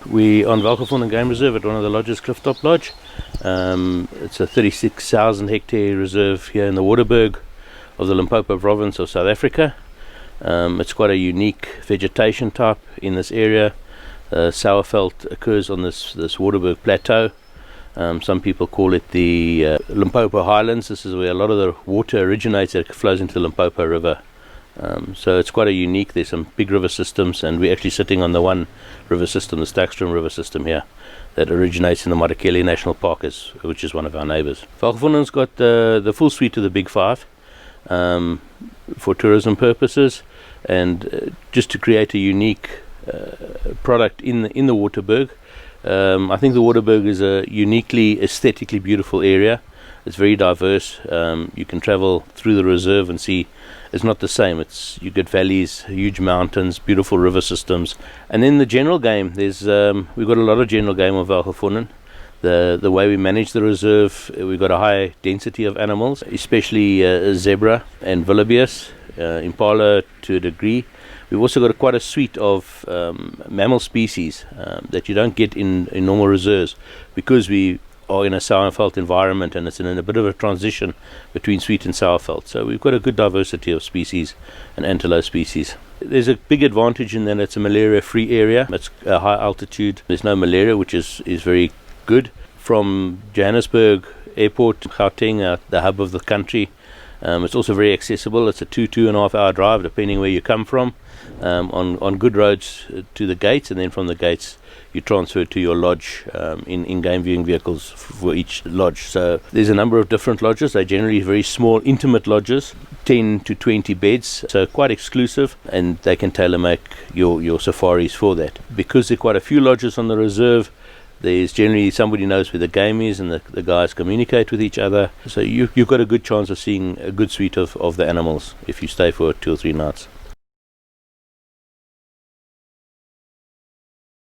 We're on Welgevonden Game Reserve at one of the lodges, Clifftop Lodge. It's a 36,000 hectare reserve here in the Waterberg of the Limpopo province of South Africa. It's quite a unique vegetation type in this area. Sourveld occurs on this Waterberg plateau. Some people call it the Limpopo Highlands. This is where a lot of the water originates that flows into the Limpopo River. So it's quite a unique, there's some big river systems, and we're actually sitting on the one river system, the Styxstrom River system here, that originates in the Madikeli National Park, which is one of our neighbours. Welgevonden's got the full suite of the Big Five for tourism purposes, and just to create a unique product in the Waterberg. I think the Waterberg is a uniquely aesthetically beautiful area. It's very diverse. You can travel through the reserve and see it's not the same. You get valleys, huge mountains, beautiful river systems, and then the general game. We've got a lot of general game of Welgevonden. The way we manage the reserve, we've got a high density of animals, especially zebra and wildebeest, impala to a degree. We've also got quite a suite of mammal species that you don't get in normal reserves, because we are in a sourveld environment and it's in a bit of a transition between sweet and sourveld. So we've got a good diversity of species and antelope species. There's a big advantage in that it's a malaria-free area. It's a high altitude. There's no malaria, which is very good. From Johannesburg airport, Gauteng, the hub of the country, it's also very accessible. It's a 2.5 hour drive depending where you come from, on good roads to the gates, and then from the gates you transfer to your lodge in game viewing vehicles for each lodge. So there's a number of different lodges. They're generally very small, intimate lodges, 10 to 20 beds, so quite exclusive, and they can tailor make your safaris for that. Because there are quite a few lodges on the reserve, there's generally somebody knows where the game is, and the guys communicate with each other. So you've got a good chance of seeing a good suite of the animals if you stay for 2 or 3 nights.